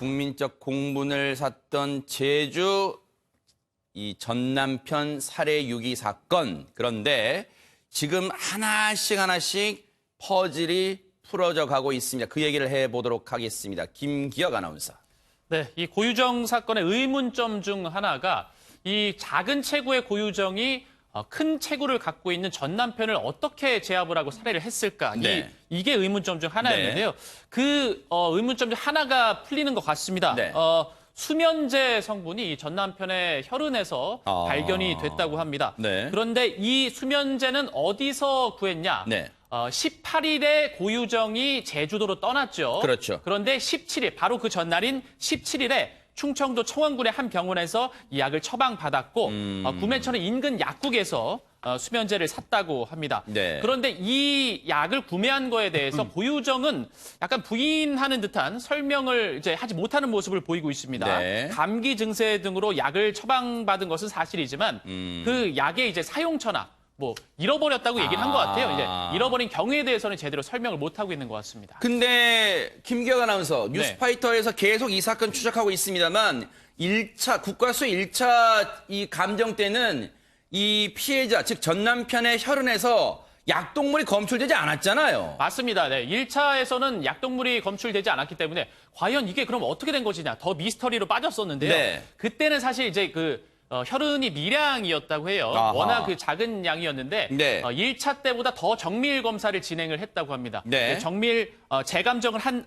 국민적 공분을 샀던 제주 이 전 남편 살해 유기 사건. 그런데 지금 하나씩 퍼즐이 풀어져 가고 있습니다. 그 얘기를 해보도록 하겠습니다. 김기혁 아나운서. 네, 이 고유정 사건의 의문점 중 하나가 이 작은 체구의 고유정이 큰 체구를 갖고 있는 전 남편을 어떻게 제압을 하고 살해를 했을까? 네. 이게 의문점 중 하나였는데요. 네. 그 의문점 중 하나가 풀리는 것 같습니다. 네. 수면제 성분이 전 남편의 혈흔에서 발견이 됐다고 합니다. 네. 그런데 이 수면제는 어디서 구했냐? 네. 18일에 고유정이 제주도로 떠났죠. 그렇죠. 그런데 17일, 바로 그 전날인 17일에 충청도 청원군의 한 병원에서 이 약을 처방받았고 구매처는 인근 약국에서 수면제를 샀다고 합니다. 네. 그런데 이 약을 구매한 거에 대해서 고유정은 약간 부인하는 듯한 설명을 이제 하지 못하는 모습을 보이고 있습니다. 네. 감기 증세 등으로 약을 처방받은 것은 사실이지만 그 약의 이제 사용처나 뭐 잃어버렸다고 얘기를 한 것 같아요. 이제 잃어버린 경우에 대해서는 제대로 설명을 못 하고 있는 것 같습니다. 근데 김기혁 아나운서 뉴스파이터에서 계속 이 사건 추적하고 있습니다만 1차 국과수 1차 이 감정 때는 이 피해자 즉 전 남편의 혈흔에서 약동물이 검출되지 않았잖아요. 맞습니다. 네. 1차에서는 약동물이 검출되지 않았기 때문에 과연 이게 그럼 어떻게 된 것이냐 더 미스터리로 빠졌었는데요. 네. 그때는 사실 이제 혈흔이 미량이었다고 해요. 아하. 워낙 그 작은 양이었는데 네. 1차 때보다 더 정밀 검사를 진행을 했다고 합니다. 네. 정밀 재감정을 한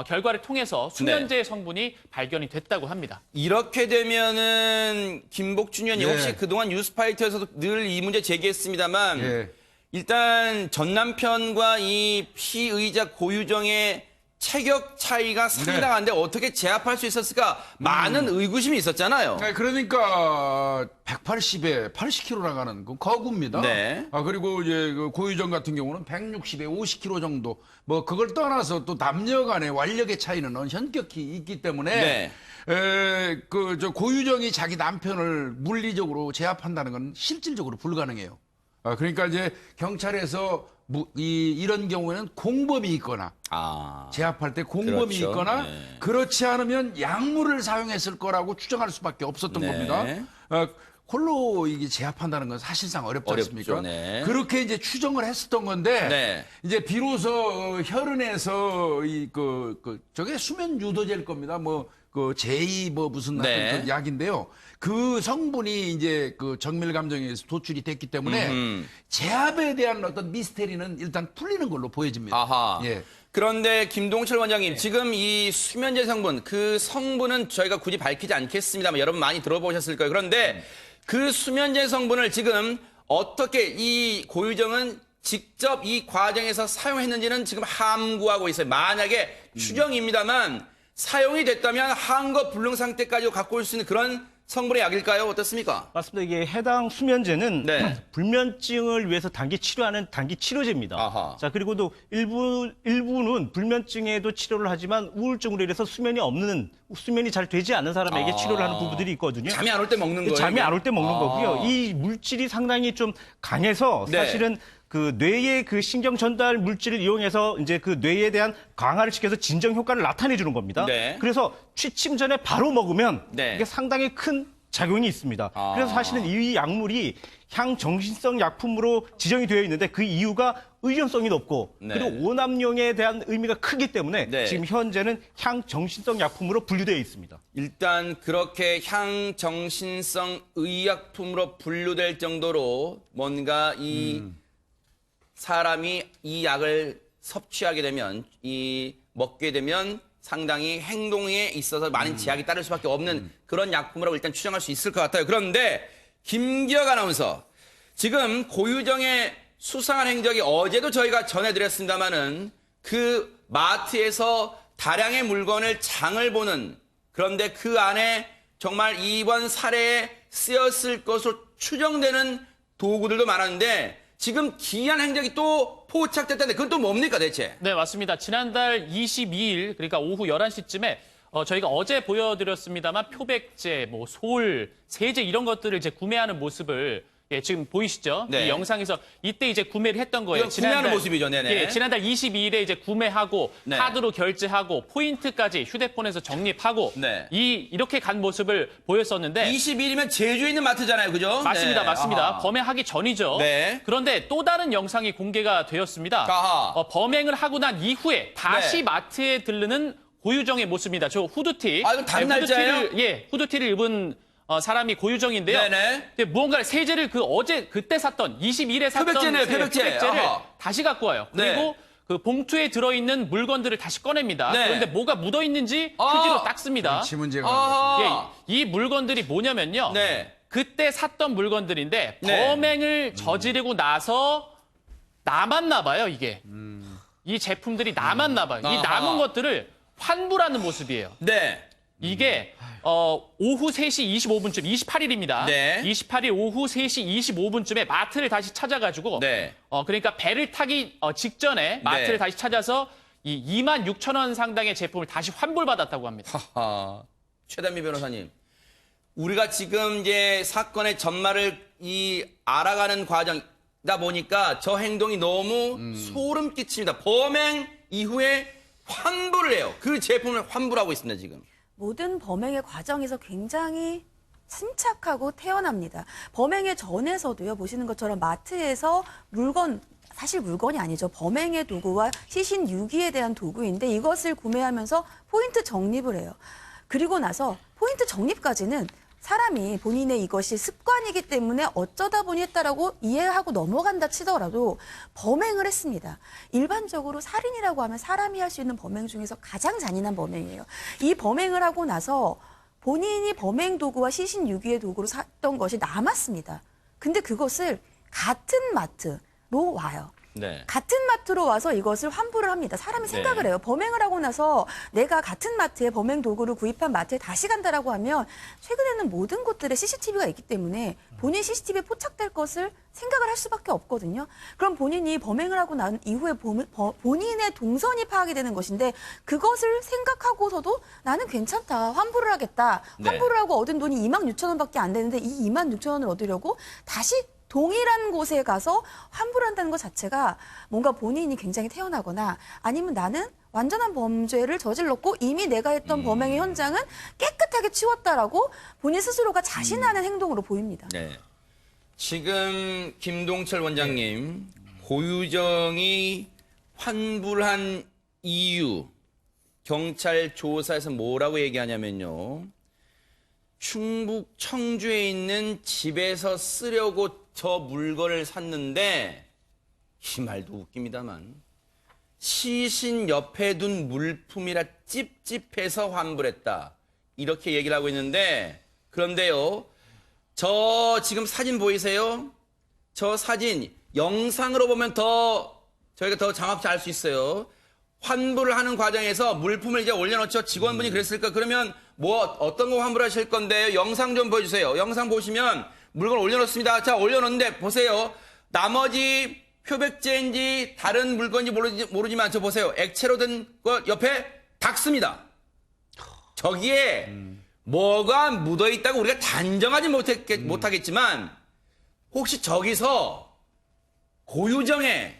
결과를 통해서 수면제 성분이 발견이 됐다고 합니다. 이렇게 되면은 김복준 의원님 예. 혹시 그동안 뉴스파이터에서도 늘 이 문제 제기했습니다만 예. 일단 전 남편과 이 피의자 고유정의 체격 차이가 상당한데 어떻게 제압할 수 있었을까 많은 의구심이 있었잖아요. 네, 그러니까 180에 80kg 나가는 그 거구입니다. 네. 그리고 이제 그 고유정 같은 경우는 160에 50kg 정도. 뭐 그걸 떠나서 또 남녀 간의 완력의 차이는 현격히 있기 때문에 네. 저 고유정이 자기 남편을 물리적으로 제압한다는 건 실질적으로 불가능해요. 그러니까 이제 경찰에서 이런 경우에는 공범이 있거나 제압할 때 공범이 그렇죠. 있거나 네. 그렇지 않으면 약물을 사용했을 거라고 추정할 수밖에 없었던 네. 겁니다. 홀로 이게 제압한다는 건 사실상 어렵지 않습니까? 네. 그렇게 이제 추정을 했었던 건데 네. 이제 비로소 혈흔에서 저게 수면 유도제일 겁니다. 제2 무슨 네. 그 약인데요. 그 성분이 이제 그 정밀 감정에 의해서 도출이 됐기 때문에 제압에 대한 어떤 미스테리는 일단 풀리는 걸로 보여집니다. 아하. 예. 그런데 김동철 원장님 지금 이 수면제 성분 그 성분은 저희가 굳이 밝히지 않겠습니다만 여러분 많이 들어보셨을 거예요. 그런데 그 수면제 성분을 지금 어떻게 이 고유정은 직접 이 과정에서 사용했는지는 지금 함구하고 있어요. 만약에 추정입니다만 사용이 됐다면 항거 불능 상태까지 갖고 올 수 있는 그런 성분의 약일까요? 어떻습니까? 맞습니다. 이게 해당 수면제는 네. 불면증을 위해서 단기 치료하는 단기 치료제입니다. 아하. 자, 그리고 또 일부는 불면증에도 치료를 하지만 우울증으로 인해서 수면이 잘 되지 않는 사람에게 치료를 하는 부분들이 있거든요. 잠이 안 올 때 먹는 거예요? 잠이 안 올 때 먹는 아. 거고요. 이 물질이 상당히 좀 강해서 네. 사실은 그 뇌의 그 신경 전달 물질을 이용해서 이제 그 뇌에 대한 강화를 시켜서 진정 효과를 나타내 주는 겁니다. 네. 그래서 취침 전에 바로 먹으면 네. 이게 상당히 큰 작용이 있습니다. 그래서 사실은 이 약물이 향정신성 약품으로 지정이 되어 있는데 그 이유가 의존성이 높고 네. 그리고 오남용에 대한 의미가 크기 때문에 네. 지금 현재는 향정신성 약품으로 분류되어 있습니다. 일단 그렇게 향정신성 의약품으로 분류될 정도로 뭔가 이 사람이 이 약을 섭취하게 되면 먹게 되면 상당히 행동에 있어서 많은 제약이 따를 수밖에 없는 그런 약품이라고 일단 추정할 수 있을 것 같아요. 그런데 김기혁 아나운서 지금 고유정의 수상한 행적이 어제도 저희가 전해드렸습니다마는 그 마트에서 다량의 물건을 장을 보는 그런데 그 안에 정말 이번 살해에 쓰였을 것으로 추정되는 도구들도 많았는데 지금 기이한 행적이 또 포착됐다는데 그건 또 뭡니까 대체? 네, 맞습니다. 지난달 22일, 그러니까 오후 11시쯤에 저희가 어제 보여드렸습니다만 표백제, 솔, 세제 이런 것들을 이제 구매하는 모습을 예, 지금 보이시죠? 네. 이 영상에서 이때 이제 구매를 했던 거예요. 이건 구매하는 모습이죠, 네네. 예, 지난달 22일에 이제 구매하고 네. 카드로 결제하고 포인트까지 휴대폰에서 적립하고 네. 이렇게 간 모습을 보였었는데 20일이면 제주에 있는 마트잖아요, 그죠? 맞습니다, 네. 맞습니다. 아하. 범행하기 전이죠. 네. 그런데 또 다른 영상이 공개가 되었습니다. 아하. 범행을 하고 난 이후에 다시 네. 마트에 들르는 고유정의 모습입니다. 저 후드티. 아, 이거 다른 날짜예요? 후드티를 입은 사람이 고유정인데요. 네네. 근데 무언가를 세제를 그때 샀던 22일에 샀던 표백제네요, 표백제. 표백제를 아하. 다시 갖고 와요. 네. 그리고 그 봉투에 들어있는 물건들을 다시 꺼냅니다. 네. 그런데 뭐가 묻어 있는지 아. 휴지로 닦습니다. 지 문제가 아하. 예, 이 물건들이 뭐냐면요. 네. 그때 샀던 물건들인데 네. 범행을 저지르고 나서 남았나 봐요, 이게. 이 제품들이 남았나 봐요. 이 아하. 남은 것들을 환불하는 모습이에요. 네. 이게 오후 3시 25분쯤 28일입니다. 네. 28일 오후 3시 25분쯤에 마트를 다시 찾아가지고 네. 그러니까 배를 타기 직전에 마트를 네. 다시 찾아서 이 26,000원 상당의 제품을 다시 환불받았다고 합니다. 하하. 최단미 변호사님. 우리가 지금 이제 사건의 전말을 알아가는 과정이다 보니까 저 행동이 너무 소름 끼칩니다. 범행 이후에 환불을 해요. 그 제품을 환불하고 있습니다, 지금. 모든 범행의 과정에서 굉장히 침착하고 태연합니다. 범행의 전에서도요, 보시는 것처럼 마트에서 사실 물건이 아니죠. 범행의 도구와 시신 유기에 대한 도구인데 이것을 구매하면서 포인트 적립을 해요. 그리고 나서 포인트 적립까지는 사람이 본인의 이것이 습관이기 때문에 어쩌다 보니 했다라고 이해하고 넘어간다 치더라도 범행을 했습니다. 일반적으로 살인이라고 하면 사람이 할 수 있는 범행 중에서 가장 잔인한 범행이에요. 이 범행을 하고 나서 본인이 범행 도구와 시신 유기의 도구로 샀던 것이 남았습니다. 근데 그것을 같은 마트로 와요. 네. 같은 마트로 와서 이것을 환불을 합니다. 사람이 생각을 해요. 범행을 하고 나서 내가 같은 마트에 범행 도구를 구입한 마트에 다시 간다라고 하면 최근에는 모든 곳들에 CCTV가 있기 때문에 본인 CCTV에 포착될 것을 생각을 할 수밖에 없거든요. 그럼 본인이 범행을 하고 난 이후에 본인의 동선이 파악이 되는 것인데 그것을 생각하고서도 나는 괜찮다. 환불을 하겠다. 네. 환불을 하고 얻은 돈이 26,000원밖에 안 되는데 이 26,000원을 얻으려고 다시 동일한 곳에 가서 환불한다는 것 자체가 뭔가 본인이 굉장히 태어나거나 아니면 나는 완전한 범죄를 저질렀고 이미 내가 했던 범행의 현장은 깨끗하게 치웠다라고 본인 스스로가 자신하는 행동으로 보입니다. 네. 지금 김동철 원장님, 고유정이 환불한 이유, 경찰 조사에서 뭐라고 얘기하냐면요. 충북 청주에 있는 집에서 쓰려고 저 물건을 샀는데 이 말도 웃깁니다만 시신 옆에 둔 물품이라 찝찝해서 환불했다. 이렇게 얘기를 하고 있는데 그런데요. 저 지금 사진 보이세요? 저 사진 영상으로 보면 저희가 더 정확히 알 수 있어요. 환불을 하는 과정에서 물품을 이제 올려놓죠. 직원분이 그랬을까? 그러면 어떤 거 환불하실 건데요? 영상 좀 보여주세요. 영상 보시면 물건 올려놓습니다. 자, 올려놓는데 보세요. 나머지 표백제인지 다른 물건인지 모르지만 저 보세요. 액체로 된 거 옆에 닦습니다. 저기에 뭐가 묻어있다고 우리가 단정하지 못하겠지만 혹시 저기서 고유정의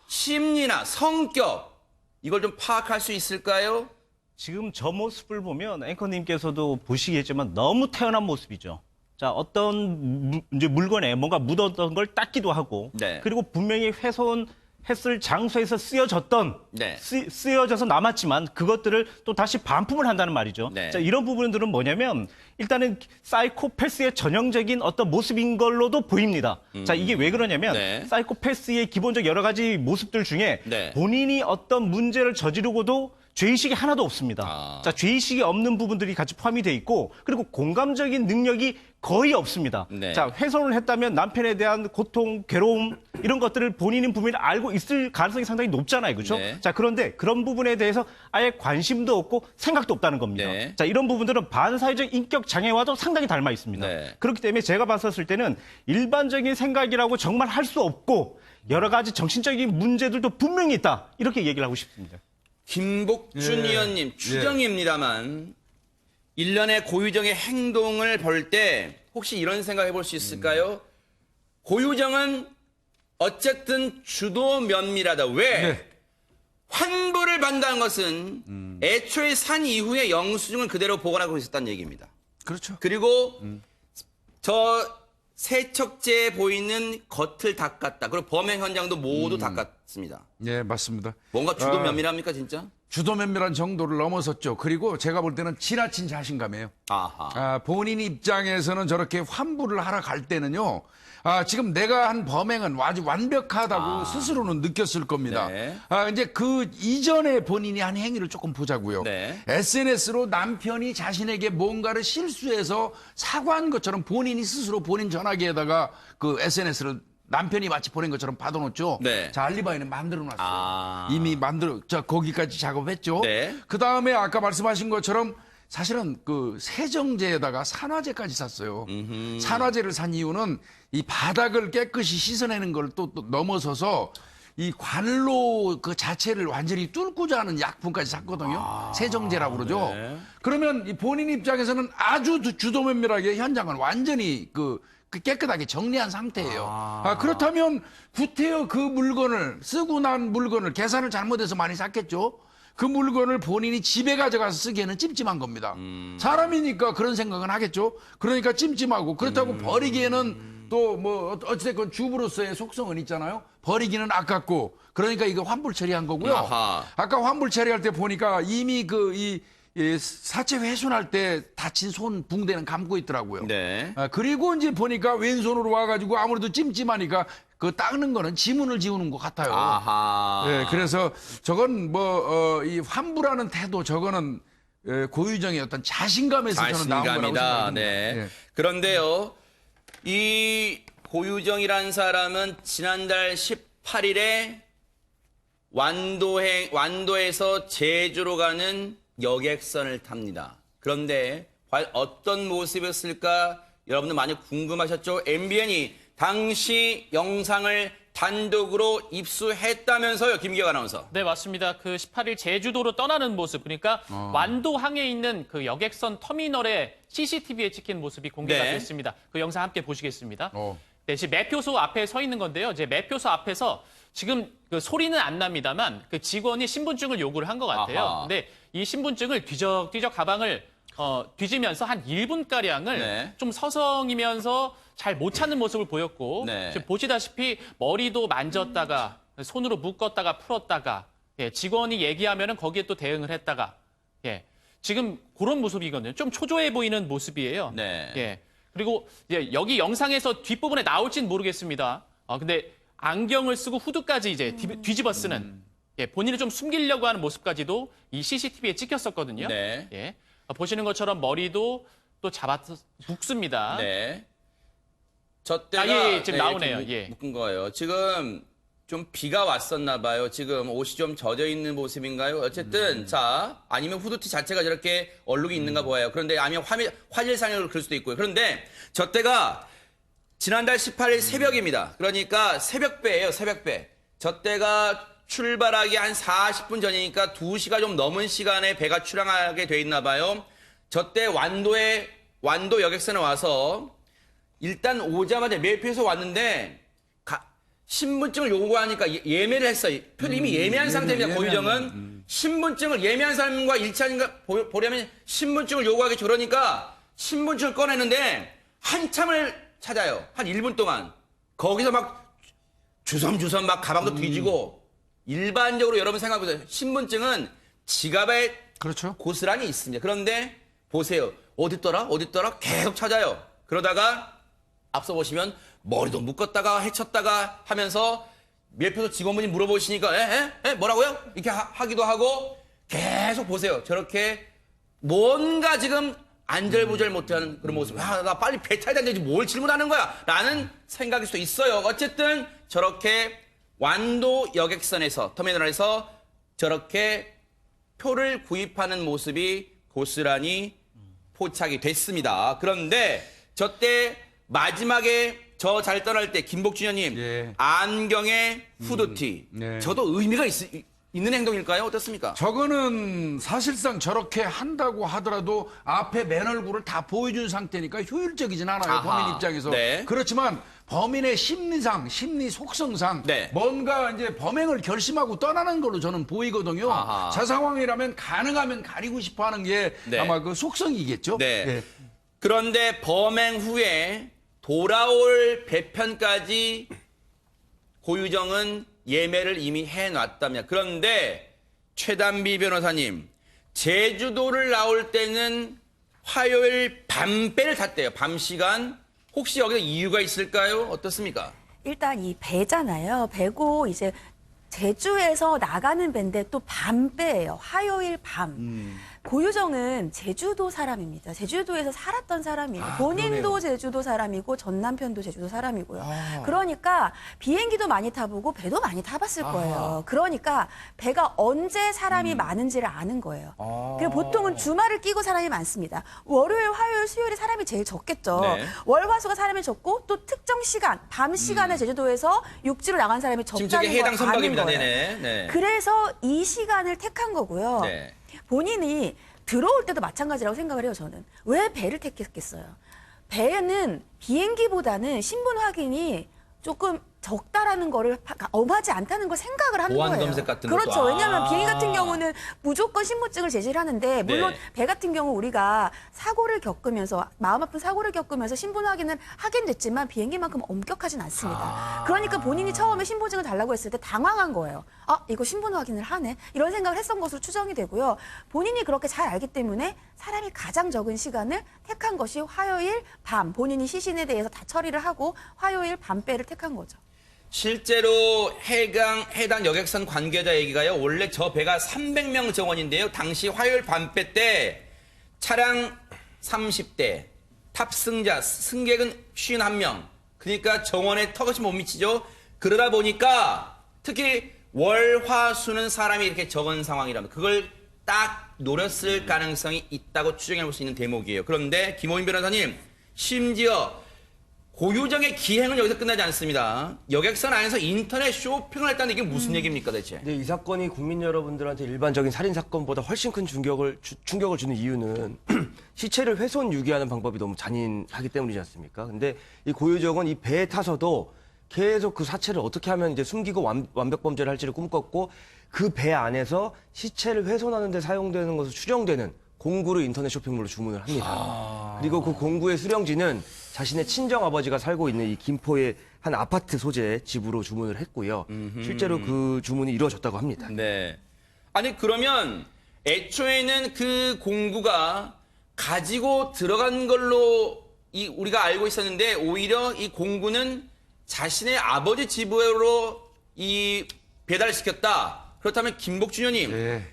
심리나 성격 이걸 좀 파악할 수 있을까요? 지금 저 모습을 보면 앵커님께서도 보시겠지만 너무 태연한 모습이죠. 자, 어떤 이제 물건에 뭔가 묻었던 걸 닦기도 하고, 네. 그리고 분명히 훼손했을 장소에서 쓰여졌던, 네. 쓰여져서 남았지만 그것들을 또 다시 반품을 한다는 말이죠. 네. 자, 이런 부분들은 뭐냐면 일단은 사이코패스의 전형적인 어떤 모습인 걸로도 보입니다. 자, 이게 왜 그러냐면 네. 사이코패스의 기본적 여러 가지 모습들 중에 네. 본인이 어떤 문제를 저지르고도 죄의식이 하나도 없습니다. 아. 자, 죄의식이 없는 부분들이 같이 포함이 돼 있고, 그리고 공감적인 능력이 거의 없습니다. 네. 자, 훼손을 했다면 남편에 대한 고통, 괴로움 이런 것들을 본인은 분명히 알고 있을 가능성이 상당히 높잖아요, 그렇죠? 네. 자, 그런데 그런 부분에 대해서 아예 관심도 없고 생각도 없다는 겁니다. 네. 자, 이런 부분들은 반사회적 인격 장애와도 상당히 닮아 있습니다. 네. 그렇기 때문에 제가 봤었을 때는 일반적인 생각이라고 정말 할 수 없고 여러 가지 정신적인 문제들도 분명히 있다, 이렇게 얘기를 하고 싶습니다. 김복준 의원님 추정입니다만 일련의 고유정의 행동을 볼 때 혹시 이런 생각 해볼 수 있을까요? 고유정은 어쨌든 주도 면밀하다. 왜? 네. 환불을 받는다는 것은 애초에 산 이후에 영수증을 그대로 보관하고 있었다는 얘기입니다. 그렇죠. 그리고 저 세척제에 보이는 겉을 닦았다. 그리고 범행 현장도 모두 닦았습니다. 예, 맞습니다. 뭔가 주도 면밀합니까 진짜? 주도 면밀한 정도를 넘어섰죠. 그리고 제가 볼 때는 지나친 자신감이에요. 아하. 본인 입장에서는 저렇게 환불을 하러 갈 때는요. 지금 내가 한 범행은 아주 완벽하다고 스스로는 느꼈을 겁니다. 네. 이제 그 이전에 본인이 한 행위를 조금 보자고요. 네. SNS로 남편이 자신에게 뭔가를 실수해서 사과한 것처럼 본인이 스스로 본인 전화기에다가 그 SNS를 남편이 마치 보낸 것처럼 받아놓죠. 네. 자, 알리바이는 만들어놨어요. 이미 거기까지 작업했죠. 네. 그 다음에 아까 말씀하신 것처럼 사실은 그 세정제에다가 산화제까지 샀어요. 산화제를 산 이유는 이 바닥을 깨끗이 씻어내는 걸 또 넘어서서 이 관로 그 자체를 완전히 뚫고자 하는 약품까지 샀거든요. 세정제라고 그러죠. 네. 그러면 이 본인 입장에서는 아주 주도 면밀하게 현장을 완전히 그 깨끗하게 정리한 상태예요. 그렇다면 구태여 그 물건을 쓰고 난 물건을 계산을 잘못해서 많이 샀겠죠. 그 물건을 본인이 집에 가져가서 쓰기에는 찜찜한 겁니다. 사람이니까 그런 생각은 하겠죠. 그러니까 찜찜하고 그렇다고 버리기에는 또 뭐 어찌됐건 주부로서의 속성은 있잖아요. 버리기는 아깝고 그러니까 이거 환불 처리한 거고요. 아하. 아까 환불 처리할 때 보니까 이미 이 사체 훼손할 때 다친 손 붕대는 감고 있더라고요. 네. 그리고 이제 보니까 왼손으로 와가지고 아무래도 찜찜하니까 그 닦는 거는 지문을 지우는 것 같아요. 아하. 네, 그래서 저건 이 환불하는 태도 저거는 고유정의 어떤 자신감에서 저는 나온 거라고 자신감이다. 생각합니다. 네. 예. 그런데요, 이 고유정이라는 사람은 지난달 18일에 완도에서 제주로 가는 여객선을 탑니다. 그런데 과연 어떤 모습이었을까 여러분들 많이 궁금하셨죠? MBN이 당시 영상을 단독으로 입수했다면서요, 김기혁 아나운서. 네, 맞습니다. 그 18일 제주도로 떠나는 모습, 그러니까 완도항에 있는 그 여객선 터미널에 CCTV에 찍힌 모습이 공개가 네. 됐습니다. 그 영상 함께 보시겠습니다. 어. 네, 지금 매표소 앞에 서 있는 건데요. 이제 매표소 앞에서 지금 그 소리는 안 납니다만 그 직원이 신분증을 요구를 한 것 같아요. 아하. 근데 이 신분증을 뒤적뒤적 가방을 뒤지면서 한 1분가량을 네. 좀 서성이면서 잘 못 찾는 모습을 보였고 네. 지금 보시다시피 머리도 만졌다가 손으로 묶었다가 풀었다가 직원이 얘기하면은 거기에 또 대응을 했다가 지금 그런 모습이거든요. 좀 초조해 보이는 모습이에요. 네. 그리고 여기 영상에서 뒷부분에 나올지는 모르겠습니다. 근데 안경을 쓰고 후드까지 이제 뒤집어 쓰는 본인을 좀 숨기려고 하는 모습까지도 이 CCTV에 찍혔었거든요. 네. 보시는 것처럼 머리도 또 잡아서 묶습니다. 네. 저 때가 지금 나오네요. 이렇게 묶은 거예요. 지금 좀 비가 왔었나 봐요. 지금 옷이 좀 젖어 있는 모습인가요? 어쨌든 자, 아니면 후드티 자체가 저렇게 얼룩이 있는가 보여요. 그런데 아니면 화질상으로 그럴 수도 있고요. 그런데 저 때가 지난달 18일 새벽입니다. 그러니까 새벽배예요, 새벽배. 저 때가 출발하기 한 40분 전이니까 2시가 좀 넘은 시간에 배가 출항하게 돼 있나 봐요. 저 때 완도 여객선에 와서 일단 오자마자 매표소 왔는데 신분증을 요구하니까 예매를 했어요. 표를 이미 예매한 상태입니다. 고유정은 신분증을 예매한 사람과 일치하는가 보려면 신분증을 요구하겠죠. 그러니까 신분증을 꺼내는데 한참을 찾아요. 한 1분 동안. 거기서 막 주섬주섬 막 가방도 뒤지고 일반적으로 여러분 생각해보세요. 신분증은 지갑에 그렇죠. 고스란히 있습니다. 그런데 보세요. 어딨더라? 계속 찾아요. 그러다가 앞서 보시면 머리도 묶었다가 헤쳤다가 하면서 매표소 직원분이 물어보시니까 뭐라고요? 이렇게 하기도 하고 계속 보세요. 저렇게 뭔가 지금 안절부절 못하는 그런 모습. 나 빨리 배 타야 되는데 뭘 질문하는 거야? 라는 생각일 수도 있어요. 어쨌든 저렇게 완도 여객선에서 터미널에서 저렇게 표를 구입하는 모습이 고스란히 포착이 됐습니다. 그런데 저 때 마지막에 저 잘 떠날 때 김복준 의원님 예. 안경에 후드티 네. 저도 의미가 있는 행동일까요? 어떻습니까? 저거는 사실상 저렇게 한다고 하더라도 앞에 맨 얼굴을 다 보여준 상태니까 효율적이진 않아요. 아하, 범인 입장에서. 네. 그렇지만 범인의 심리상, 심리 속성상 네. 뭔가 이제 범행을 결심하고 떠나는 걸로 저는 보이거든요. 아하. 저 상황이라면 가능하면 가리고 싶어 하는 게 네. 아마 그 속성이겠죠. 네. 예. 그런데 범행 후에 돌아올 배편까지 고유정은 예매를 이미 해놨다며. 그런데 최단비 변호사님, 제주도를 나올 때는 화요일 밤배를 탔대요. 밤 시간. 혹시 여기서 이유가 있을까요? 어떻습니까? 일단 이 배잖아요. 배고 이제 제주에서 나가는 배인데 또 밤배예요. 화요일 밤. 고유정은 제주도 사람입니다. 제주도에서 살았던 사람이에요. 본인도 제주도 사람이고 전 남편도 제주도 사람이고요. 그러니까 비행기도 많이 타보고 배도 많이 타봤을 거예요. 그러니까 배가 언제 사람이 많은지를 아는 거예요. 그리고 보통은 주말을 끼고 사람이 많습니다. 월요일, 화요일, 수요일에 사람이 제일 적겠죠. 네. 월, 화, 수가 사람이 적고 또 특정 시간, 밤 시간에 제주도에서 육지로 나간 사람이 지금 적다는 저게 해당 걸 아는 선박입니다. 거예요. 네네. 네. 그래서 이 시간을 택한 거고요. 네. 본인이 들어올 때도 마찬가지라고 생각을 해요, 저는. 왜 배를 택했겠어요? 배는 비행기보다는 신분 확인이 조금 적다라는 거를 엄하지 않다는 걸 생각을 하는 보안 거예요. 검색 같은 것도. 그렇죠. 왜냐하면 아. 비행기 같은 경우는 무조건 신분증을 제시를 하는데 물론 네. 배 같은 경우 우리가 사고를 겪으면서 마음 아픈 사고를 겪으면서 신분 확인을 하긴 됐지만 비행기만큼 엄격하진 않습니다. 그러니까 본인이 처음에 신분증을 달라고 했을 때 당황한 거예요. 아, 이거 신분 확인을 하네. 이런 생각을 했던 것으로 추정이 되고요. 본인이 그렇게 잘 알기 때문에 사람이 가장 적은 시간을 택한 것이 화요일 밤. 본인이 시신에 대해서 다 처리를 하고 화요일 밤배를 택한 거죠. 실제로 해당 여객선 관계자 얘기가요. 원래 저 배가 300명 정원인데요. 당시 화요일 밤배 때 차량 30대, 탑승자, 승객은 51명. 그러니까 정원에 턱없이 못 미치죠. 그러다 보니까 특히 월, 화, 수는 사람이 이렇게 적은 상황이라면 그걸 딱 노렸을 가능성이 있다고 추정해 볼 수 있는 대목이에요. 그런데 김호인 변호사님, 심지어 고유정의 기행은 여기서 끝나지 않습니다. 여객선 안에서 인터넷 쇼핑을 했다는 이게 무슨 얘기입니까, 대체? 네, 이 사건이 국민 여러분들한테 일반적인 살인 사건보다 훨씬 큰 충격을 주는 이유는 시체를 훼손 유기하는 방법이 너무 잔인하기 때문이지 않습니까? 근데 이 고유정은 이 배에 타서도 계속 그 사체를 어떻게 하면 이제 숨기고 완벽 범죄를 할지를 꿈꿨고 그 배 안에서 시체를 훼손하는 데 사용되는 것으로 추정되는 공구를 인터넷 쇼핑몰로 주문을 합니다. 그리고 그 공구의 수령지는 자신의 친정 아버지가 살고 있는 이 김포의 한 아파트 소재 집으로 주문을 했고요. 실제로 그 주문이 이루어졌다고 합니다. 네. 아니, 그러면 애초에는 그 공구가 가지고 들어간 걸로 우리가 알고 있었는데 오히려 이 공구는 자신의 아버지 집으로 배달시켰다. 그렇다면 김복준 의원님, 예.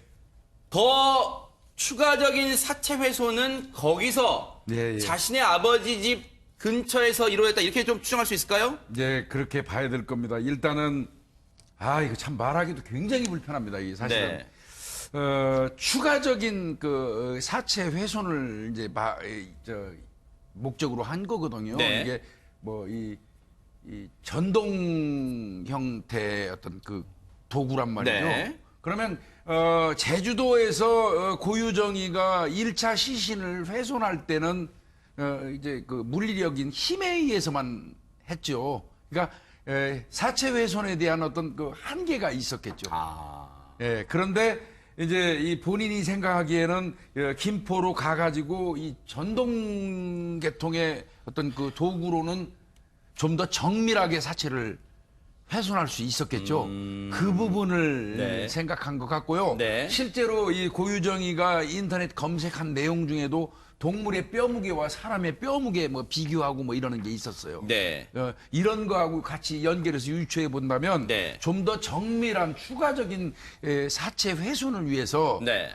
더 추가적인 사체 훼손은 거기서 예. 자신의 아버지 집 근처에서 이루어졌다. 이렇게 좀 추정할 수 있을까요? 이제 그렇게 봐야 될 겁니다. 일단은 이거 참 말하기도 굉장히 불편합니다. 이 사실은. 네. 추가적인 그 사체 훼손을 이제 목적으로 한 거거든요. 네. 이게 뭐 이 전동 형태의 어떤 그 도구란 말이죠. 네. 그러면 제주도에서 고유정이가 1차 시신을 훼손할 때는 이제 그 물리력인 힘에 의해서만 했죠. 그러니까 사체 훼손에 대한 어떤 그 한계가 있었겠죠. 예, 그런데 이제 이 본인이 생각하기에는 김포로 가가지고 이 전동 계통의 어떤 그 도구로는 좀 더 정밀하게 사체를 훼손할 수 있었겠죠. 그 부분을 네. 생각한 것 같고요. 네. 실제로 이 고유정이가 인터넷 검색한 내용 중에도 동물의 뼈 무게와 사람의 뼈 무게 뭐 비교하고 뭐 이러는 게 있었어요. 네. 이런 거하고 같이 연결해서 유추해 본다면 네. 좀 더 정밀한 추가적인 사체 훼손을 위해서 네.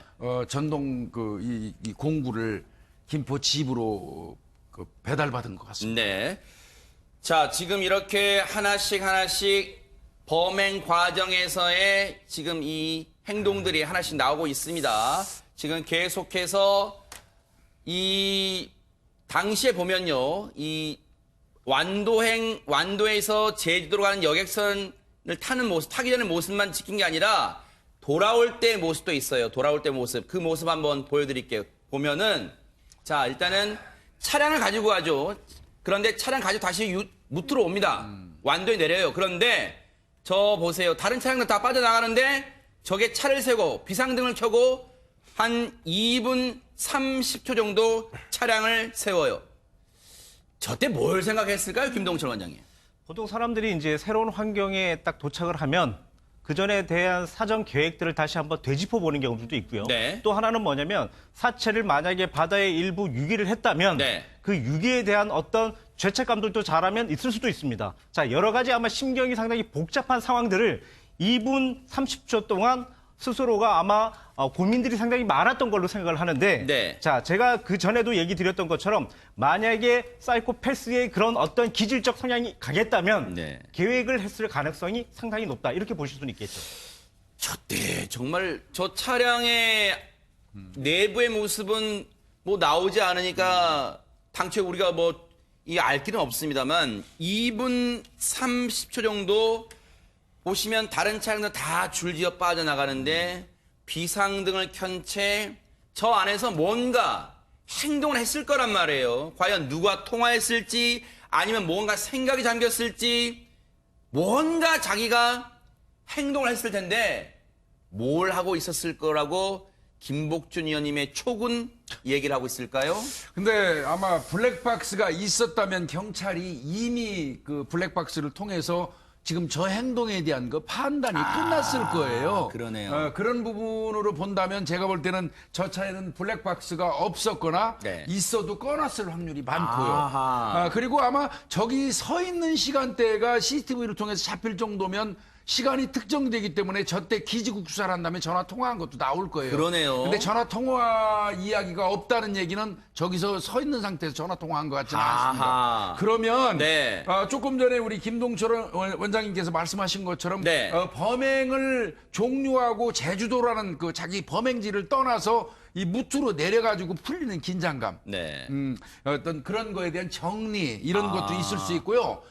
전동 이 공구를 김포 집으로 배달받은 것 같습니다. 네. 자, 지금 이렇게 하나씩 범행 과정에서의 지금 이 행동들이 하나씩 나오고 있습니다. 지금 계속해서 이 당시에 보면요, 이 완도에서 제주도로 가는 여객선을 타기 전의 모습만 지킨 게 아니라 돌아올 때 모습도 있어요. 돌아올 때 모습. 그 모습 한번 보여드릴게요. 보면은 자 일단은 차량을 가지고 가죠. 그런데 차량 가지고 다시 무트로 옵니다. 완도에 내려요. 그런데 저 보세요. 다른 차량들 다 빠져나가는데 저게 차를 세고 비상등을 켜고 한 2분 30초 정도 차량을 세워요. 저때 뭘 생각했을까요, 김동철 원장님? 보통 사람들이 이제 새로운 환경에 딱 도착을 하면 그 전에 대한 사전 계획들을 다시 한번 되짚어 보는 경우들도 있고요. 네. 또 하나는 뭐냐면 사체를 만약에 바다에 일부 유기를 했다면 네. 그 유기에 대한 어떤 죄책감들도 잘하면 있을 수도 있습니다. 자, 여러 가지 아마 심경이 상당히 복잡한 상황들을 2분 30초 동안 스스로가 아마 고민들이 상당히 많았던 걸로 생각을 하는데 네. 자, 제가 그 전에도 얘기 드렸던 것처럼 만약에 사이코패스의 그런 어떤 기질적 성향이 강했다면 네. 계획을 했을 가능성이 상당히 높다. 이렇게 보실 수는 있겠죠. 저때 정말 저 차량의 내부의 모습은 뭐 나오지 않으니까 당초에 우리가 뭐 이 알 길은 없습니다만 2분 30초 정도 보시면 다른 차량들 다 줄지어 빠져나가는데 비상등을 켠 채 저 안에서 뭔가 행동을 했을 거란 말이에요. 과연 누가 통화했을지 아니면 뭔가 생각이 잠겼을지 뭔가 자기가 행동을 했을 텐데 뭘 하고 있었을 거라고 김복준 의원님의 촉은 얘기를 하고 있을까요? 근데 아마 블랙박스가 있었다면 경찰이 이미 그 블랙박스를 통해서 지금 저 행동에 대한 그 판단이 끝났을 거예요. 그러네요. 그런 부분으로 본다면 제가 볼 때는 저 차에는 블랙박스가 없었거나 네. 있어도 꺼놨을 확률이 많고요. 아하. 그리고 아마 저기 서 있는 시간대가 CCTV를 통해서 잡힐 정도면 시간이 특정되기 때문에 저때 기지국수사를 한 다음에 전화 통화한 것도 나올 거예요. 그러네요. 근데 전화 통화 이야기가 없다는 얘기는 저기서 서 있는 상태에서 전화 통화한 것 같지는 아하. 않습니다. 그러면 네. 조금 전에 우리 김동철 원장님께서 말씀하신 것처럼 네. 범행을 종료하고 제주도라는 그 자기 범행지를 떠나서 이 무트로 내려가지고 풀리는 긴장감, 네. 어떤 그런 거에 대한 정리 이런 것도 있을 수 있고요.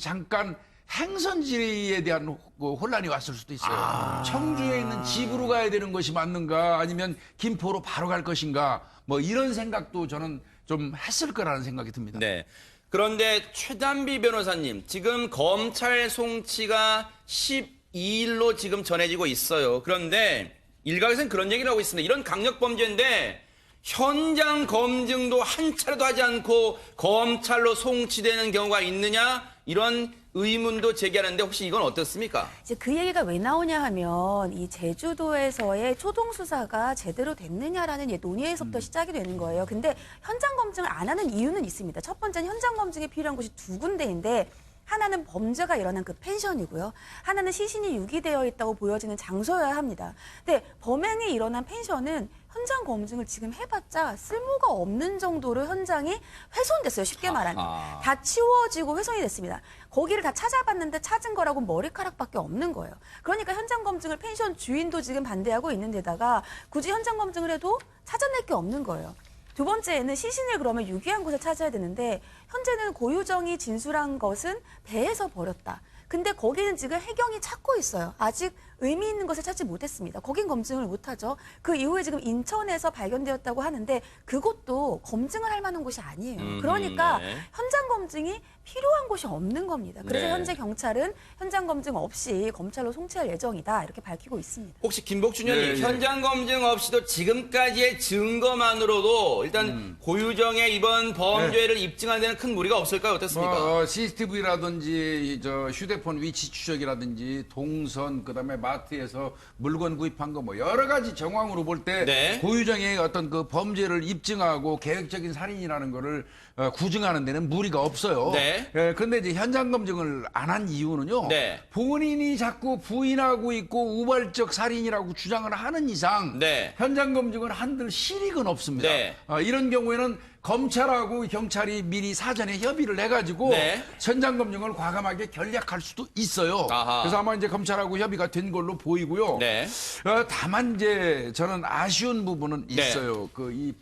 잠깐 행선지에 대한 혼란이 왔을 수도 있어요. 청주에 있는 집으로 가야 되는 것이 맞는가 아니면 김포로 바로 갈 것인가 뭐 이런 생각도 저는 좀 했을 거라는 생각이 듭니다. 네. 그런데 최단비 변호사님, 지금 검찰 송치가 12일로 지금 전해지고 있어요. 그런데 일각에서는 그런 얘기를 하고 있습니다. 이런 강력 범죄인데 현장 검증도 한 차례도 하지 않고 검찰로 송치되는 경우가 있느냐 이런 의문도 제기하는데 혹시 이건 어떻습니까? 이제 그 얘기가 왜 나오냐 하면 이 제주도에서의 초동 수사가 제대로 됐느냐라는 논의에서부터 시작이 되는 거예요. 근데 현장 검증을 안 하는 이유는 있습니다. 첫 번째는 현장 검증에 필요한 곳이 두 군데인데 하나는 범죄가 일어난 그 펜션이고요. 하나는 시신이 유기되어 있다고 보여지는 장소여야 합니다. 근데 범행이 일어난 펜션은 현장 검증을 지금 해봤자 쓸모가 없는 정도로 현장이 훼손됐어요. 쉽게 말하면. 아하. 다 치워지고 훼손이 됐습니다. 거기를 다 찾아봤는데 찾은 거라고 머리카락밖에 없는 거예요. 그러니까 현장 검증을 펜션 주인도 지금 반대하고 있는 데다가 굳이 현장 검증을 해도 찾아낼 게 없는 거예요. 두 번째는 시신을 그러면 유기한 곳에 찾아야 되는데 현재는 고유정이 진술한 것은 배에서 버렸다. 근데 거기는 지금 해경이 찾고 있어요. 아직 의미 있는 것을 찾지 못했습니다. 거긴 검증을 못하죠. 그 이후에 지금 인천에서 발견되었다고 하는데 그것도 검증을 할 만한 곳이 아니에요. 그러니까 네. 현장 검증이 필요한 곳이 없는 겁니다. 그래서 네. 현재 경찰은 현장 검증 없이 검찰로 송치할 예정이다 이렇게 밝히고 있습니다. 혹시 김복준 의원님 네, 네. 현장 검증 없이도 지금까지의 증거만으로도 일단 고유정의 이번 범죄를 입증하는 데는 큰 무리가 없을까요? 어떻습니까? CCTV라든지 저 휴대폰 위치 추적이라든지 동선 그다음에 마트에서 물건 구입한 거 뭐 여러 가지 정황으로 볼 때 네. 고유정의 어떤 그 범죄를 입증하고 계획적인 살인이라는 거를 구증하는 데는 무리가 없어요. 네. 그런데 이제 현장 검증을 안 한 이유는요. 네. 본인이 자꾸 부인하고 있고 우발적 살인이라고 주장을 하는 이상 네. 현장 검증을 한들 실익은 없습니다. 네. 이런 경우에는 검찰하고 경찰이 미리 사전에 협의를 해가지고 네. 현장 검증을 과감하게 결략할 수도 있어요. 아하. 그래서 아마 이제 검찰하고 협의가 된 걸로 보이고요. 네. 다만 이제 저는 아쉬운 부분은 네. 있어요. 그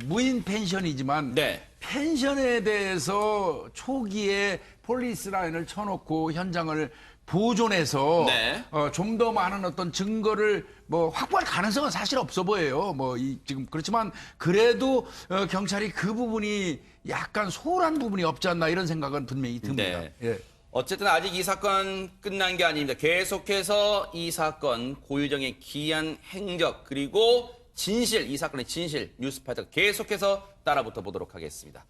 무인 펜션이지만 네. 펜션에 대해서 초기에 폴리스 라인을 쳐놓고 현장을 보존해서 네. 좀 더 많은 어떤 증거를 뭐 확보할 가능성은 사실 없어 보여요. 뭐 지금 그렇지만 그래도 경찰이 그 부분이 약간 소홀한 부분이 없지 않나 이런 생각은 분명히 듭니다. 네. 예. 어쨌든 아직 이 사건 끝난 게 아닙니다. 계속해서 이 사건 고유정의 기이한 행적 그리고 진실, 이 사건의 진실 뉴스파이터 계속해서 따라붙어 보도록 하겠습니다.